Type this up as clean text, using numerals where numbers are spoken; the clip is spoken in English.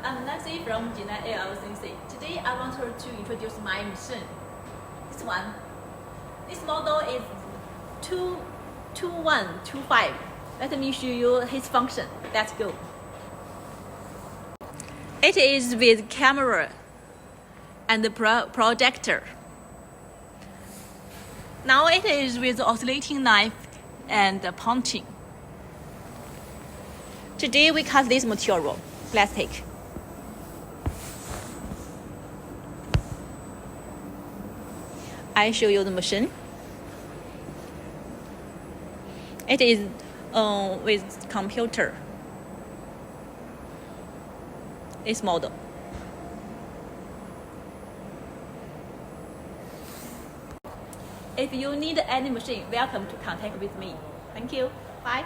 I'm Nancy from Jinan AOL2125. Today I want to introduce my machine. This one. This model is 2125. Let me show you its function. Let's go. It is with camera and the projector. Now it is with oscillating knife and punching. Today we cut this material, plastic. I show you the machine. It is with computer. This model. If you need any machine, welcome to contact with me. Thank you. Bye.